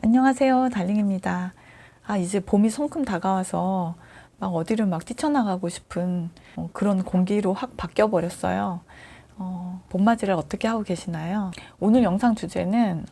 안녕하세요, 달링입니다. 이제 봄이 성큼 다가와서 막 어디를 막 뛰쳐나가고 싶은 그런 공기로 확 바뀌어 버렸어요. 봄맞이를 어떻게 하고 계시나요? 오늘 영상 주제는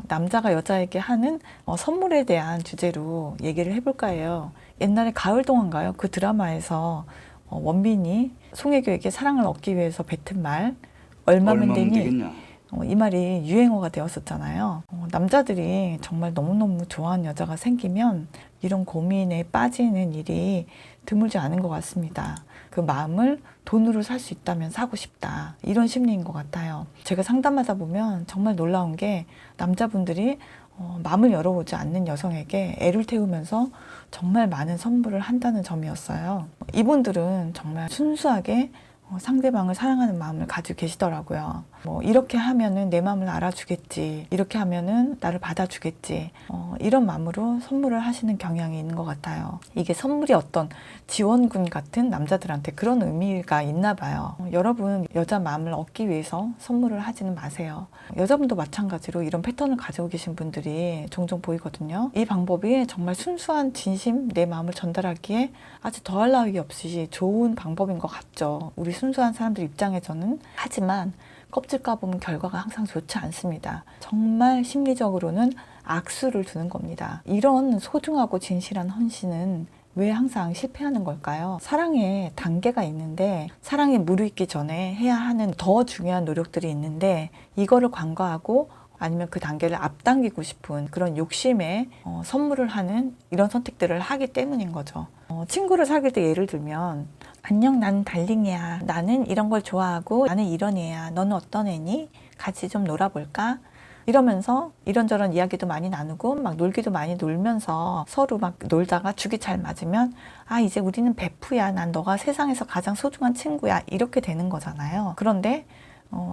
남자가 여자에게 하는 선물에 대한 주제로 얘기를 해볼까 해요. 옛날에 가을동화인가요? 그 드라마에서 원빈이 송혜교에게 사랑을 얻기 위해서 뱉은 말, 얼마면 얼마면 되니? 되겠냐? 이 말이 유행어가 되었었잖아요. 남자들이 정말 너무너무 좋아하는 여자가 생기면 이런 고민에 빠지는 일이 드물지 않은 것 같습니다. 그 마음을 돈으로 살 수 있다면 사고 싶다. 이런 심리인 것 같아요. 제가 상담하다 보면 정말 놀라운 게 남자분들이 마음을 열어오지 않는 여성에게 애를 태우면서 정말 많은 선물을 한다는 점이었어요. 이분들은 정말 순수하게 상대방을 사랑하는 마음을 가지고 계시더라고요. 이렇게 하면은 내 마음을 알아주겠지. 이렇게 하면은 나를 받아주겠지. 이런 마음으로 선물을 하시는 경향이 있는 것 같아요. 이게 선물이 어떤 지원군 같은 남자들한테 그런 의미가 있나 봐요. 여러분, 여자 마음을 얻기 위해서 선물을 하지는 마세요. 여자분도 마찬가지로 이런 패턴을 가지고 계신 분들이 종종 보이거든요. 이 방법이 정말 순수한 진심, 내 마음을 전달하기에 아주 더할 나위 없이 좋은 방법인 것 같죠. 우리 순수한 사람들 입장에서는. 하지만 껍질 까보면 결과가 항상 좋지 않습니다. 정말 심리적으로는 악수를 두는 겁니다. 이런 소중하고 진실한 헌신은 왜 항상 실패하는 걸까요? 사랑에 단계가 있는데 사랑에 무르익기 전에 해야 하는 더 중요한 노력들이 있는데 이거를 간과하고 아니면 그 단계를 앞당기고 싶은 그런 욕심에 선물을 하는 이런 선택들을 하기 때문인 거죠. 친구를 사귈 때 예를 들면 안녕, 나는 달링이야. 나는 이런 걸 좋아하고 나는 이런 애야. 너는 어떤 애니? 같이 좀 놀아볼까? 이러면서 이런저런 이야기도 많이 나누고 막 놀기도 많이 놀면서 서로 막 놀다가 죽이 잘 맞으면 이제 우리는 베프야. 난 너가 세상에서 가장 소중한 친구야. 이렇게 되는 거잖아요. 그런데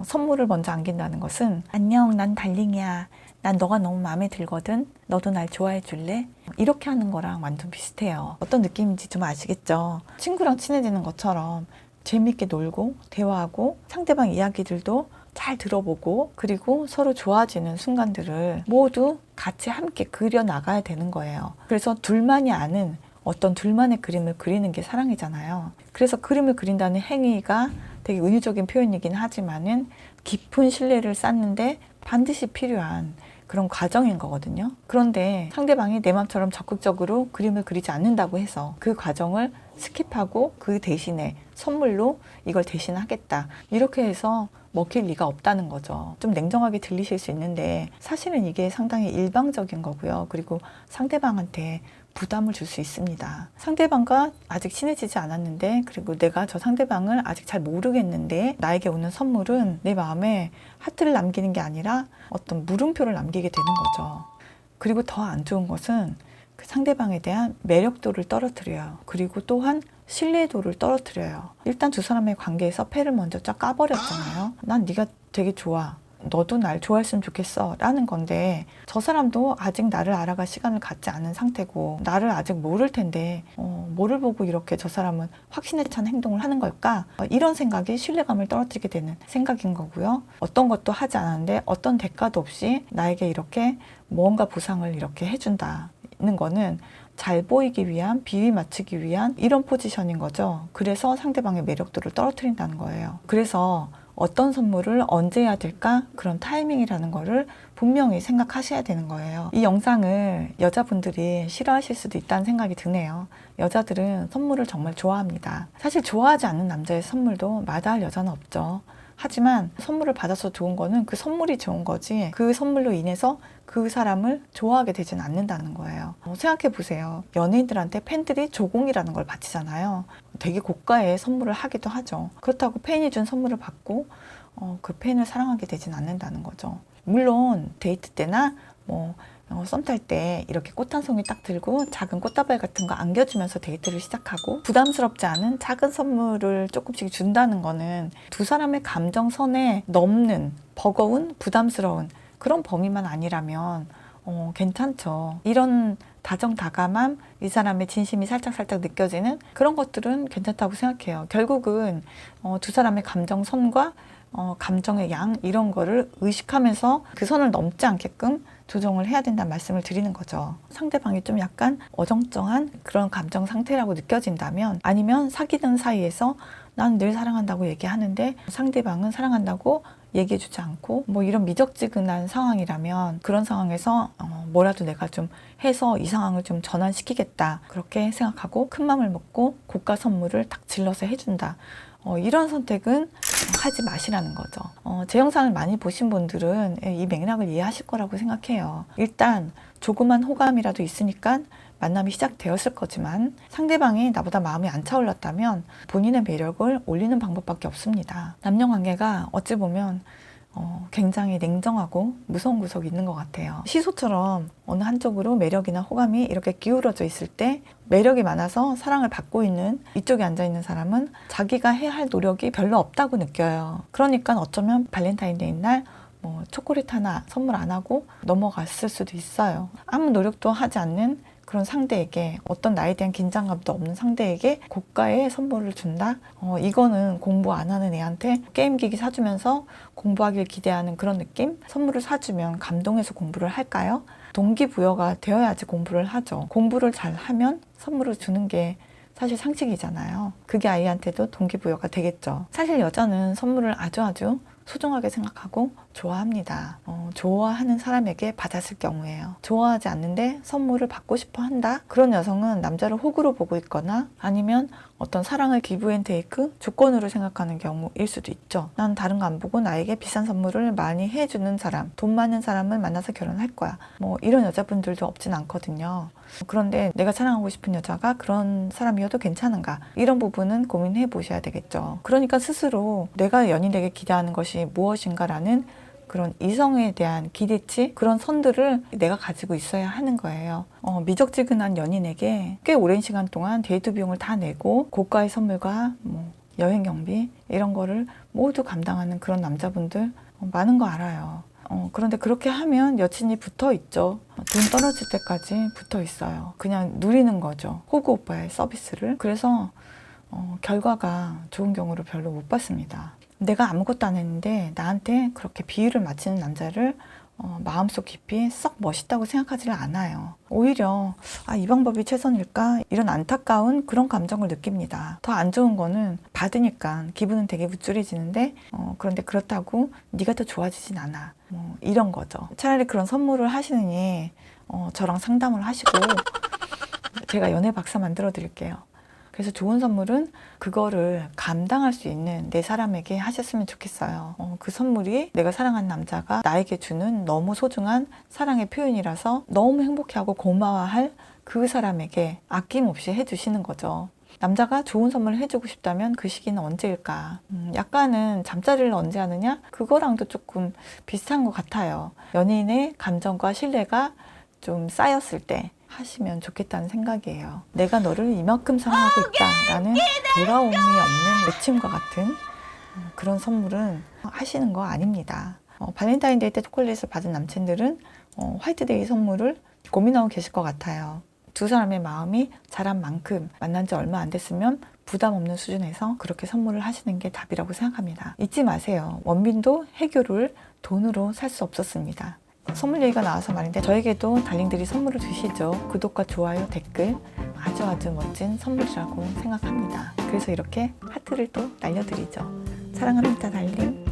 선물을 먼저 안긴다는 것은 안녕, 난 달링이야. 난 너가 너무 마음에 들거든. 너도 날 좋아해 줄래? 이렇게 하는 거랑 완전 비슷해요. 어떤 느낌인지 좀 아시겠죠? 친구랑 친해지는 것처럼 재밌게 놀고 대화하고 상대방 이야기들도 잘 들어보고 그리고 서로 좋아지는 순간들을 모두 같이 함께 그려나가야 되는 거예요. 그래서 둘만이 아는 어떤 둘만의 그림을 그리는 게 사랑이잖아요. 그래서 그림을 그린다는 행위가 되게 은유적인 표현이긴 하지만은 깊은 신뢰를 쌓는데 반드시 필요한 그런 과정인 거거든요. 그런데 상대방이 내 맘처럼 적극적으로 그림을 그리지 않는다고 해서 그 과정을 스킵하고 그 대신에 선물로 이걸 대신하겠다. 이렇게 해서 먹힐 리가 없다는 거죠. 좀 냉정하게 들리실 수 있는데 사실은 이게 상당히 일방적인 거고요. 그리고 상대방한테 부담을 줄 수 있습니다. 상대방과 아직 친해지지 않았는데 그리고 내가 저 상대방을 아직 잘 모르겠는데 나에게 오는 선물은 내 마음에 하트를 남기는 게 아니라 어떤 물음표를 남기게 되는 거죠. 그리고 더 안 좋은 것은 그 상대방에 대한 매력도를 떨어뜨려요. 그리고 또한 신뢰도를 떨어뜨려요. 일단 두 사람의 관계에서 패를 먼저 쫙 까버렸잖아요. 난 네가 되게 좋아. 너도 날 좋아했으면 좋겠어 라는 건데 저 사람도 아직 나를 알아갈 시간을 갖지 않은 상태고 나를 아직 모를 텐데 뭐를 보고 이렇게 저 사람은 확신에 찬 행동을 하는 걸까? 이런 생각이 신뢰감을 떨어뜨리게 되는 생각인 거고요. 어떤 것도 하지 않았는데 어떤 대가도 없이 나에게 이렇게 무언가 보상을 이렇게 해준다는 거는 잘 보이기 위한, 비위 맞추기 위한 이런 포지션인 거죠. 그래서 상대방의 매력도를 떨어뜨린다는 거예요. 그래서 어떤 선물을 언제 해야 될까? 그런 타이밍이라는 거를 분명히 생각하셔야 되는 거예요. 이 영상을 여자분들이 싫어하실 수도 있다는 생각이 드네요. 여자들은 선물을 정말 좋아합니다. 사실 좋아하지 않는 남자의 선물도 마다할 여자는 없죠. 하지만 선물을 받아서 좋은 거는 그 선물이 좋은 거지 그 선물로 인해서 그 사람을 좋아하게 되지는 않는다는 거예요. 생각해 보세요. 연예인들한테 팬들이 조공이라는 걸 바치잖아요. 되게 고가의 선물을 하기도 하죠. 그렇다고 팬이 준 선물을 받고 그 팬을 사랑하게 되지는 않는다는 거죠. 물론 데이트 때나 썸 탈 때 이렇게 꽃 한 송이 딱 들고 작은 꽃다발 같은 거 안겨주면서 데이트를 시작하고 부담스럽지 않은 작은 선물을 조금씩 준다는 거는 두 사람의 감정선에 넘는 버거운 부담스러운 그런 범위만 아니라면 괜찮죠. 이런 다정다감함, 이 사람의 진심이 살짝살짝 느껴지는 그런 것들은 괜찮다고 생각해요. 결국은 두 사람의 감정선과 감정의 양 이런 거를 의식하면서 그 선을 넘지 않게끔 조정을 해야 된다는 말씀을 드리는 거죠. 상대방이 좀 약간 어정쩡한 그런 감정 상태라고 느껴진다면, 아니면 사귀는 사이에서 난 늘 사랑한다고 얘기하는데 상대방은 사랑한다고 얘기해주지 않고 뭐 이런 미적지근한 상황이라면, 그런 상황에서 뭐라도 내가 좀 해서 이 상황을 좀 전환시키겠다 그렇게 생각하고 큰 맘을 먹고 고가 선물을 딱 질러서 해준다. 이런 선택은 하지 마시라는 거죠. 제 영상을 많이 보신 분들은 이 맥락을 이해하실 거라고 생각해요. 일단 조그만 호감이라도 있으니까 만남이 시작되었을 거지만, 상대방이 나보다 마음이 안 차올랐다면 본인의 매력을 올리는 방법밖에 없습니다. 남녀 관계가 어찌 보면 굉장히 냉정하고 무서운 구석이 있는 것 같아요. 시소처럼 어느 한쪽으로 매력이나 호감이 이렇게 기울어져 있을 때, 매력이 많아서 사랑을 받고 있는 이쪽에 앉아있는 사람은 자기가 해야 할 노력이 별로 없다고 느껴요. 그러니까 어쩌면 발렌타인데이 날 초콜릿 하나 선물 안 하고 넘어갔을 수도 있어요. 아무 노력도 하지 않는 그런 상대에게, 어떤 나에 대한 긴장감도 없는 상대에게 고가의 선물을 준다? 이거는 공부 안 하는 애한테 게임기기 사주면서 공부하길 기대하는 그런 느낌? 선물을 사주면 감동해서 공부를 할까요? 동기부여가 되어야지 공부를 하죠. 공부를 잘 하면 선물을 주는 게 사실 상식이잖아요. 그게 아이한테도 동기부여가 되겠죠. 사실 여자는 선물을 아주 소중하게 생각하고 좋아합니다. 좋아하는 사람에게 받았을 경우에요. 좋아하지 않는데 선물을 받고 싶어 한다? 그런 여성은 남자를 호구로 보고 있거나, 아니면 어떤 사랑을 기브앤테이크, 조건으로 생각하는 경우일 수도 있죠. 난 다른 거 안 보고 나에게 비싼 선물을 많이 해주는 사람, 돈 많은 사람을 만나서 결혼할 거야. 이런 여자분들도 없진 않거든요. 그런데 내가 사랑하고 싶은 여자가 그런 사람이어도 괜찮은가? 이런 부분은 고민해 보셔야 되겠죠. 그러니까 스스로 내가 연인에게 기대하는 것이 무엇인가라는 그런 이성에 대한 기대치, 그런 선들을 내가 가지고 있어야 하는 거예요. 미적지근한 연인에게 꽤 오랜 시간 동안 데이트 비용을 다 내고 고가의 선물과 여행 경비 이런 거를 모두 감당하는 그런 남자분들 많은 거 알아요. 그런데 그렇게 하면 여친이 붙어 있죠. 돈 떨어질 때까지 붙어 있어요. 그냥 누리는 거죠. 호구 오빠의 서비스를. 그래서 결과가 좋은 경우를 별로 못 봤습니다. 내가 아무것도 안 했는데 나한테 그렇게 비위를 맞추는 남자를 마음속 깊이 썩 멋있다고 생각하지를 않아요. 오히려 이 방법이 최선일까? 이런 안타까운 그런 감정을 느낍니다. 더 안 좋은 거는 받으니까 기분은 되게 우쭐해지는데 그런데 그렇다고 네가 더 좋아지진 않아. 이런 거죠. 차라리 그런 선물을 하시느니 저랑 상담을 하시고 제가 연애 박사 만들어 드릴게요. 그래서 좋은 선물은 그거를 감당할 수 있는 내 사람에게 하셨으면 좋겠어요. 그 선물이 내가 사랑하는 남자가 나에게 주는 너무 소중한 사랑의 표현이라서 너무 행복해하고 고마워할 그 사람에게 아낌없이 해주시는 거죠. 남자가 좋은 선물을 해주고 싶다면 그 시기는 언제일까? 약간은 잠자리를 언제 하느냐? 그거랑도 조금 비슷한 것 같아요. 연인의 감정과 신뢰가 좀 쌓였을 때 하시면 좋겠다는 생각이에요. 내가 너를 이만큼 사랑하고 있다라는 돌아옴이 없는 외침과 같은 그런 선물은 하시는 거 아닙니다. 발렌타인데이 때 초콜릿을 받은 남친들은 화이트데이 선물을 고민하고 계실 것 같아요. 두 사람의 마음이 자란 만큼 만난 지 얼마 안 됐으면 부담 없는 수준에서 그렇게 선물을 하시는 게 답이라고 생각합니다. 잊지 마세요. 원빈도 해교를 돈으로 살 수 없었습니다. 선물 얘기가 나와서 말인데, 저에게도 달링들이 선물을 주시죠. 구독과 좋아요, 댓글 아주 멋진 선물이라고 생각합니다. 그래서 이렇게 하트를 또 날려드리죠. 사랑합니다, 달링.